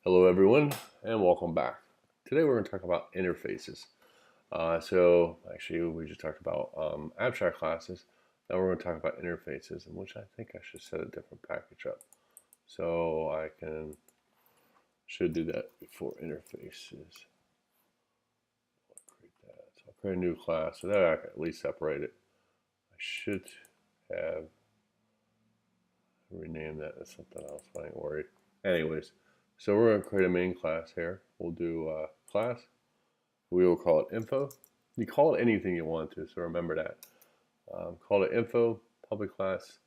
Hello, everyone, and welcome back. Today, we're going to talk about interfaces. Actually, we just talked about abstract classes. Now, we're going to talk about interfaces, in which I think I should set a different package up. So I should do that before interfaces. I'll create that. So I'll create a new class, so that I can at least separate it. I should have renamed that as something else. I ain't worried. Anyways, so we're going to create a main class here. We'll do class. We will call it info. You call it anything you want to, so remember that. Call it info, public class.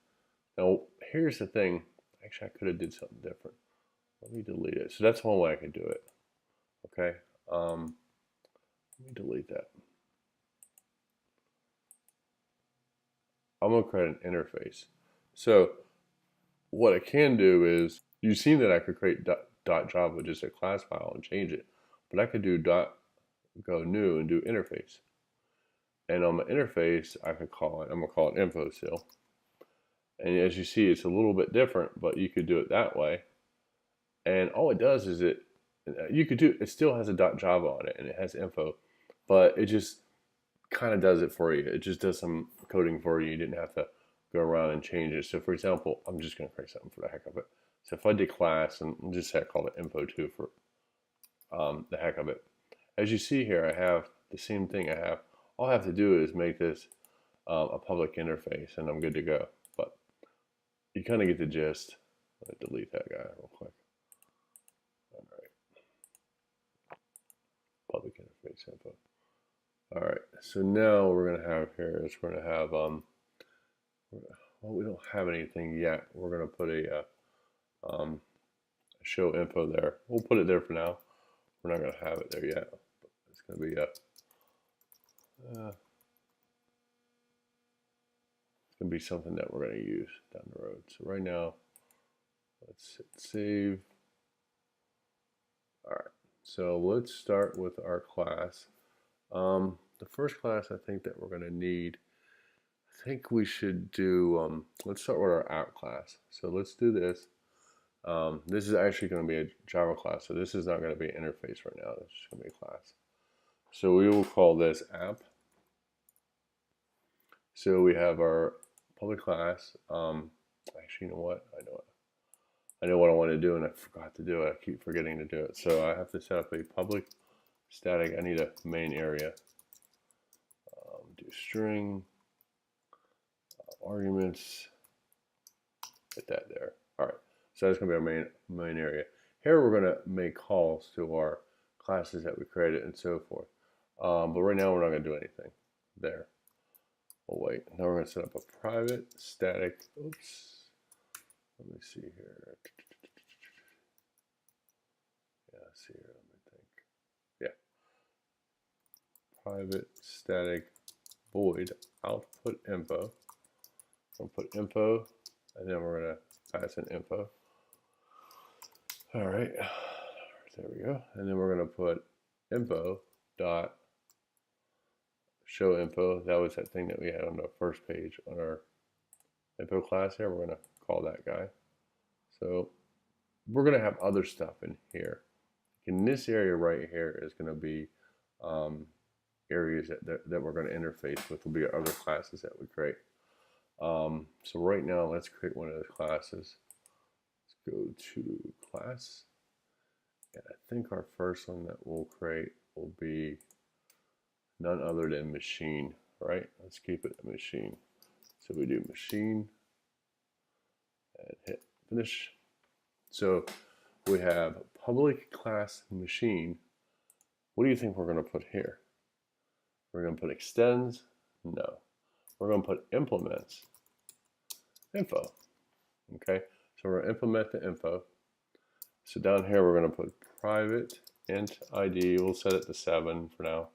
Now, here's the thing. Actually, I could have did something different. Let me delete it. So that's one way I could do it. Okay. Let me delete that. I'm going to create an interface. So what I can do is, you've seen that I could create .java with just a class file and change it. But I could do go new and do interface. And on the interface, I could call it, I'm going to call it info still. And as you see, it's a little bit different, but you could do it that way. And all it does is it still has a .java on it and it has info, but it just kind of does it for you. It just does some coding for you. You didn't have to go around and change it. So for example, I'm just going to create something for the heck of it. So if I did class and just say I call it info2 for the heck of it. As you see here, I have the same thing all I have to do is make this a public interface and I'm good to go. But you kind of get the gist. Let me delete that guy real quick. All right, public interface info. All right, so now what we're gonna have here is we're gonna have well, we don't have anything yet. We're gonna put a show info there. We'll put it there for now. We're not gonna have it there yet. It's gonna be it's gonna be something that we're gonna use down the road. So right now, let's hit save. All right, so let's start with our class. The first class I think that we're going to need, I think we should do, let's start with our app class. So let's do this. This is actually going to be a Java class, so this is not going to be an interface right now. It's just going to be a class. So we will call this app. So we have our public class. Actually, you know what? I know what I want to do, and I forgot to do it. I keep forgetting to do it. So I have to set up a public static. I need a main area. Do string arguments. Hit that there. All right. So that's gonna be our main area. Here we're gonna make calls to our classes that we created and so forth. But right now we're not gonna do anything there. Oh wait. Now we're gonna set up a private static. Oops. Let me see here. Yeah, let's see here. Let me think. Yeah. Private static void output info. I'll put info, and then we're gonna pass in info. All right, there we go. And then we're gonna put info dot show info. That was that thing that we had on the first page on our info class here. We're gonna call that guy. So we're gonna have other stuff in here. In this area right here is gonna be areas that we're gonna interface with. Will be our other classes that we create. So right now, let's create one of those classes. Let's go to class. And I think our first one that we'll create will be none other than machine, right? Let's keep it a machine. So we do machine and hit finish. So we have public class machine. What do you think we're going to put here? We're going to put extends? No. We're going to put implements info. Okay, so we're going to implement the info. So down here we're going to put private int ID. We'll set it to 7 for now.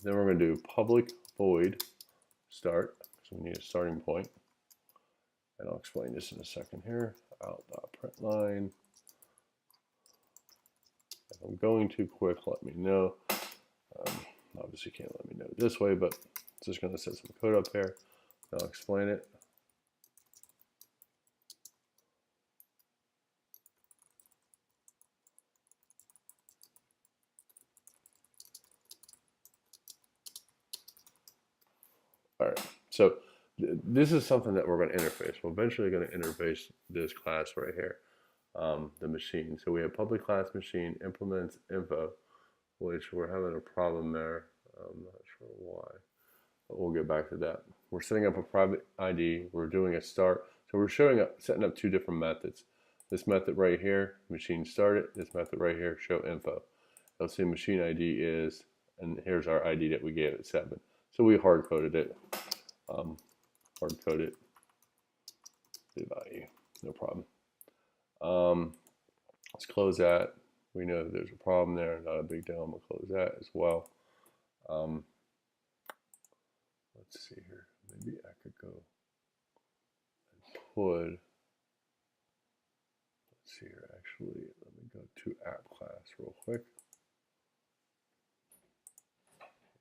Then we're going to do public void start. So we need a starting point. And I'll explain this in a second here. Out.println. If I'm going too quick, let me know. Obviously can't let me know this way, but it's just going to set some code up here. I'll explain it. So this is something that we're going to interface. We're eventually going to interface this class right here, the machine. So we have public class machine implements info, which we're having a problem there. I'm not sure why, but we'll get back to that. We're setting up a private ID. We're doing a start. So we're setting up two different methods. This method right here, machine started. This method right here, show info. Let's say machine ID is, and here's our ID that we gave it, 7. So we hard coded it. Hard coded the value, no problem. Let's close that. We know that there's a problem there, not a big deal. I'm gonna close that as well. Let's see here. Maybe I could go and put, let's see here, actually, let me go to app class real quick.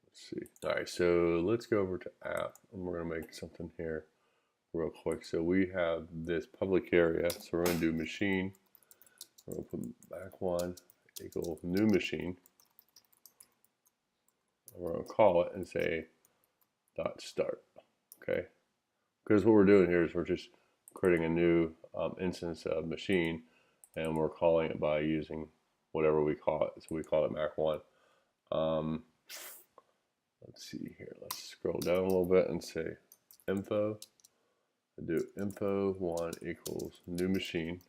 Let's see. All right, so let's go over to app, and we're gonna make something here real quick. So we have this public area, so we're gonna do machine. We're gonna put back one equal new machine. And we're gonna call it and say dot start. Okay, because what we're doing here is we're just creating a new instance of machine, and we're calling it by using whatever we call it. So we call it Mac1. Let's see here. Let's scroll down a little bit and say info. I do info1 equals new machine.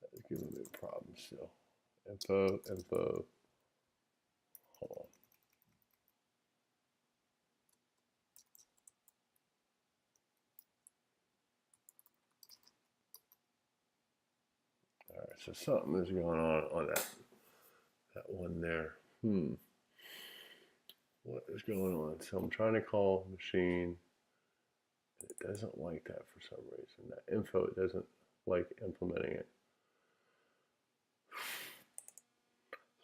That's giving me a problem still. Info. Hold on. All right, so something is going on that one there. What is going on? So I'm trying to call machine. It doesn't like that for some reason. That info, it doesn't like implementing it.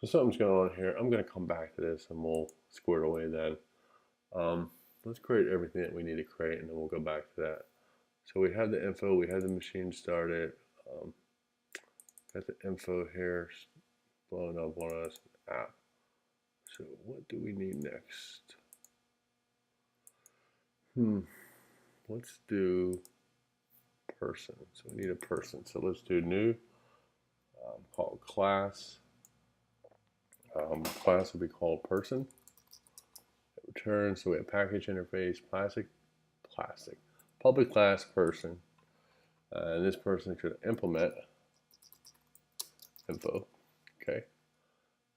So something's going on here. I'm going to come back to this and we'll square it away then. Let's create everything that we need to create and then we'll go back to that. So we have the info, we have the machine started. Got the info here blowing up on us, app. So what do we need next? Let's do person. So we need a person. So let's do new, called class. Class will be called person. Return. So we have package interface, plastic, public class person. And this person should implement info. Okay.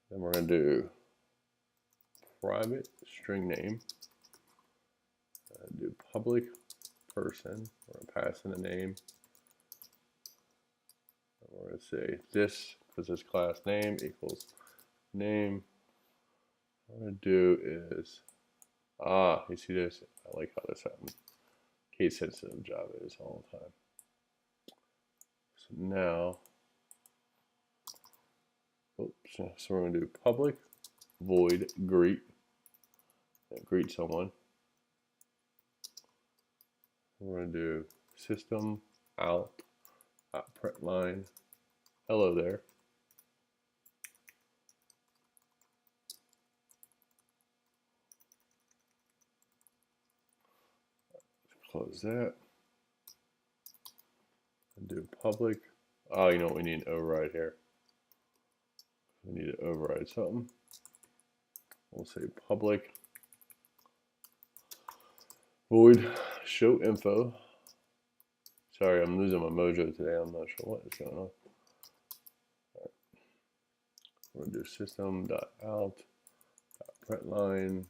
Then we're going to do private string name. Do public person. We're going to pass in the name. And we're going to say this, because this class name equals name. What I'm going to do is, you see this? I like how this happens. Case sensitive Java is all the time. So now, so we're going to do public void greet. Greet someone. We're going to do system out print line. Hello there. Close that. And do public. You know what? We need an override here. We need to override something. We'll say public void show info. Sorry, I'm losing my mojo today. I'm not sure what is going on. Right. We're going to do system.out.println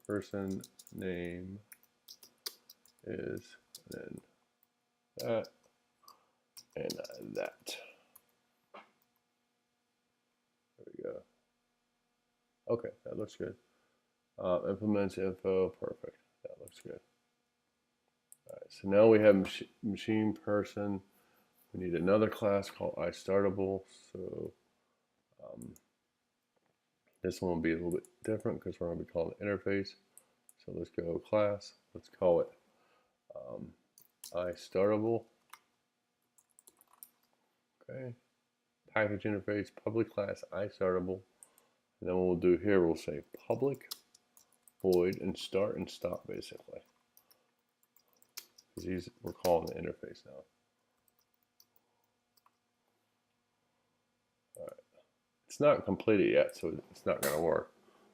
person name is, then that and that. There we go. Okay, that looks good. Implements info, perfect. That looks good. All right, so now we have machine person. We need another class called iStartable. So this one will be a little bit different because we're going to be calling it interface. So let's go class. Let's call it iStartable. Okay. Package interface, public class iStartable. And then what we'll do here, we'll say public void and start and stop basically. Because we're calling the interface now. All right. It's not completed yet, so it's not going to work.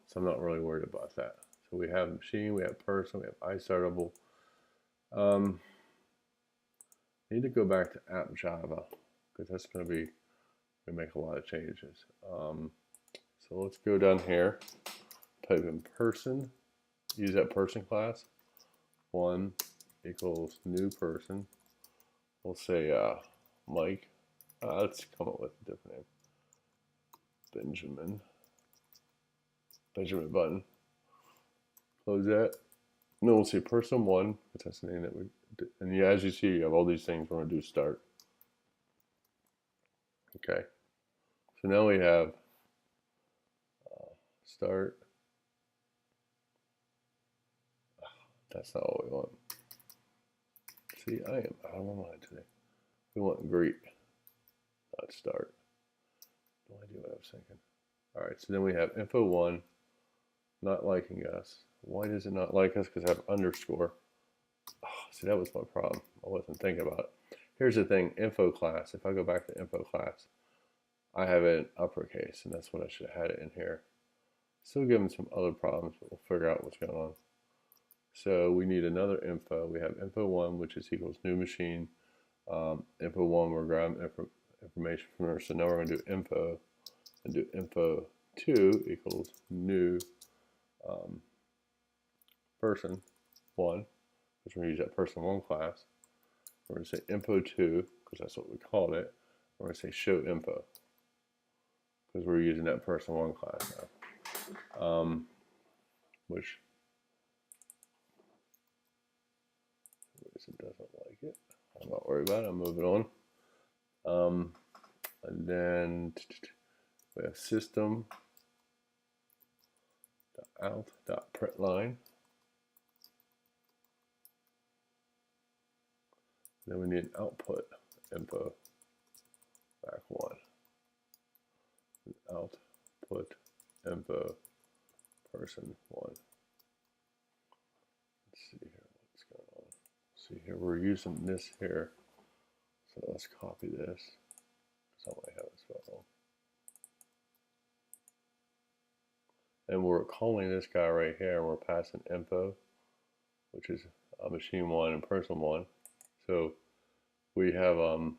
So I'm not really worried about that. So we have machine, we have person, we have iStartable. Need to go back to app Java because that's going to be, we make a lot of changes. So let's go down here, type in person, use that person class. 1 equals new person. We'll say Mike. Let's come up with a different name. Benjamin Button. Close that. And then we'll say person 1, because that's the name that we did. And yeah, as you see, you have all these things. We're going to do start. Okay. So now we have start. That's not what we want. See, I am out of my mind today. We want greet, not start. No idea what I was thinking. All right, so then we have info1 not liking us. Why does it not like us? Because I have underscore. Oh, see, that was my problem. I wasn't thinking about it. Here's the thing, info class. If I go back to info class, I have it in uppercase, and that's what I should have had it in here. Still giving some other problems, but we'll figure out what's going on. So we need another info. We have info1, which is equals new machine. Info1, we're grabbing information from there. So now we're going to do info and do info2 equals new person 1, because we're going to use that person 1 class. We're going to say info2, because that's what we called it. We're going to say show info, because we're using that person 1 class now. Which it doesn't like it. I'm not worried about it. I'm moving on. And then we have system.out.println. Then we need an output info back 1. Output info person 1. Let's see here what's going on. See here, we're using this here. So let's copy this. So I might have it spelled wrong. And we're calling this guy right here, and we're passing info, which is machine 1 and person 1. So we have, so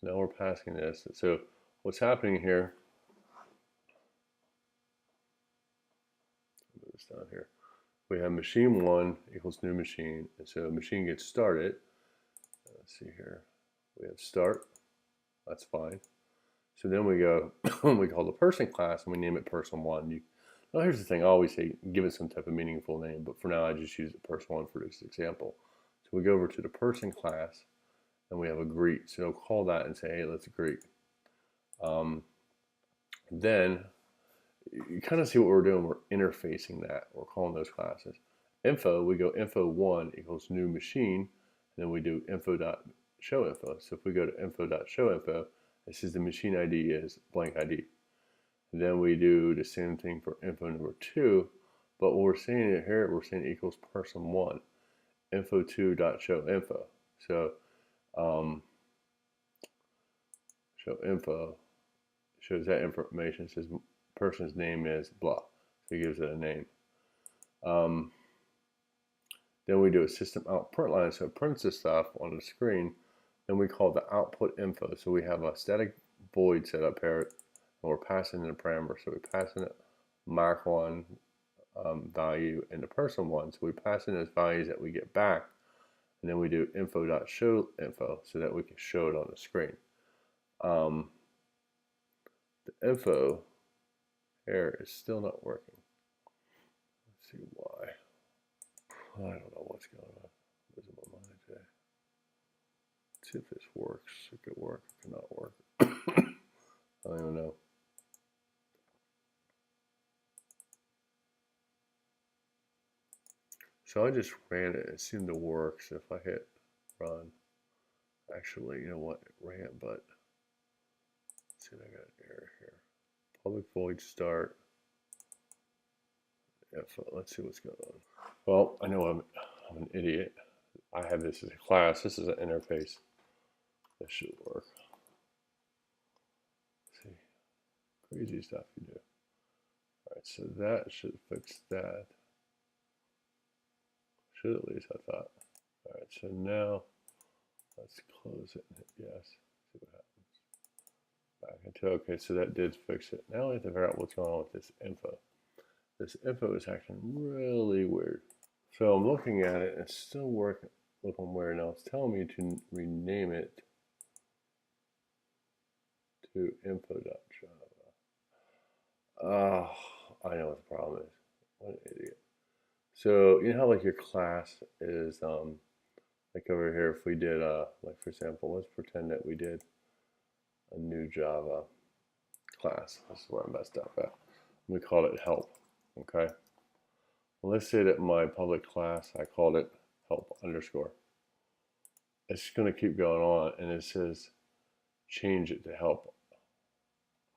now we're passing this. So what's happening here, move this down here. We have machine 1 equals new machine, and so machine gets started. Let's see here. We have start. That's fine. So then we go, we call the person class, and we name it person 1. Now here's the thing, I always say give it some type of meaningful name, but for now I just use the person 1 for this example. So we go over to the person class, and we have a greet. So call that and say, hey, let's greet. Then you kind of see what we're doing. We're interfacing that. We're calling those classes. Info, we go info1 equals new machine, and then we do info.showInfo. So if we go to info.showInfo, it says the machine ID is blank ID. And then we do the same thing for info number 2, but what we're saying it here, we're saying equals person 1, info2.showInfo. So show info shows that information, says person's name is blah, so it gives it a name. Then we do a system out print line, so it prints the stuff on the screen. Then we call the output info. So we have a static void set up here, and we're passing in a parameter. So we pass in a mark1 value and the person 1. So we pass in those values that we get back, and then we do info.showInfo so that we can show it on the screen. The info here is still not working. Let's see why. I don't know what's going on. I'm losing my mind today. Let's see if this works. It could work. It cannot work. I don't even know. So I just ran it. It seemed to work. So if I hit run, actually, you know what? It ran, but let's see, I got an error here. public void start. Let's see what's going on. Well, I know I'm an idiot. I have this as a class. This is an interface. This should work. Let's see, crazy stuff you do. All right, so that should fix that. Should at least, I thought. All right, so now let's close it and hit yes. See what happens. Back into, okay, so that did fix it. Now we have to figure out what's going on with this info. This info is acting really weird. So I'm looking at it and it's still looking weird. Now it's telling me to rename it to info.java. Oh, I know what the problem is. What an idiot. So you know how like your class is like over here, if we did like for example, let's pretend that we did a new Java class. This is where I messed up at. We called it help. Okay. Well, let's say that my public class, I called it help underscore. It's going to keep going on, and it says change it to help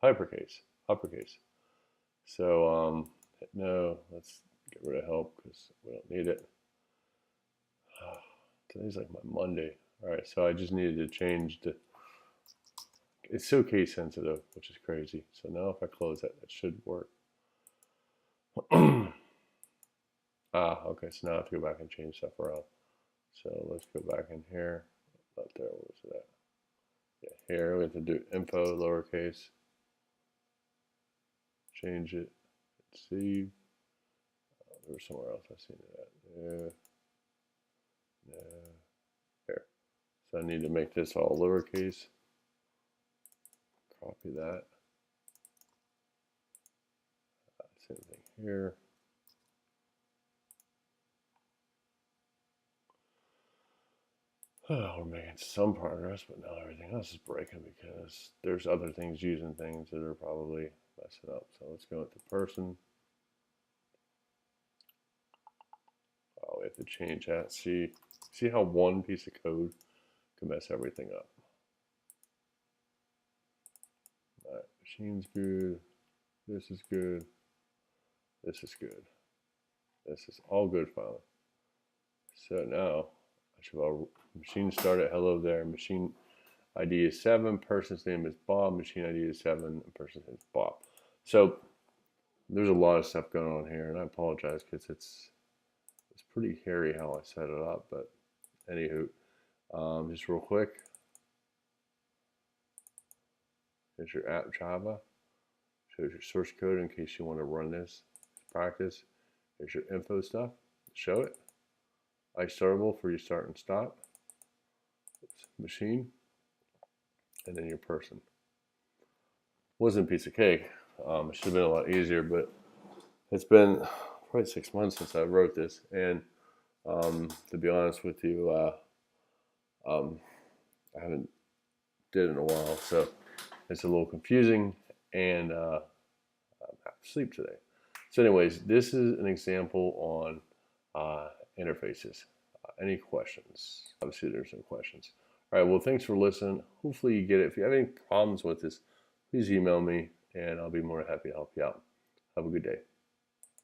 uppercase. So no, let's get rid of help because we don't need it. Today's like my Monday. All right, so I just needed to change the. It's so case sensitive, which is crazy. So now if I close that, it should work. Okay, so now I have to go back and change stuff around. So let's go back in here. Not there, what was it at? Yeah, here we have to do info lowercase. Change it. Save. There was somewhere else I've seen it at. No. Here. So I need to make this all lowercase. Copy that. Same thing here. Oh, we're making some progress, but now everything else is breaking because there's other things using things that are probably messing up. So let's go with the person. Oh, we have to change that. See how one piece of code can mess everything up. All right, machine's good. This is good. This is good. This is all good finally. So now I should have machine start at hello there. Machine ID is 7. Person's name is Bob. Machine ID is 7. And person's name is Bob. So there's a lot of stuff going on here, and I apologize because it's pretty hairy how I set it up. But anywho, just real quick, here's your app Java. Shows your source code in case you want to run this practice. Here's your info stuff. Show it. iStartable for your start and stop. Oops. Machine. And then your person. Wasn't a piece of cake. It should have been a lot easier, but it's been probably 6 months since I wrote this. And to be honest with you, I haven't did it in a while. So it's a little confusing, and I'm half asleep today. So anyways, this is an example on interfaces. Any questions? Obviously, there's some questions. All right, well, thanks for listening. Hopefully you get it. If you have any problems with this, please email me, and I'll be more than happy to help you out. Have a good day.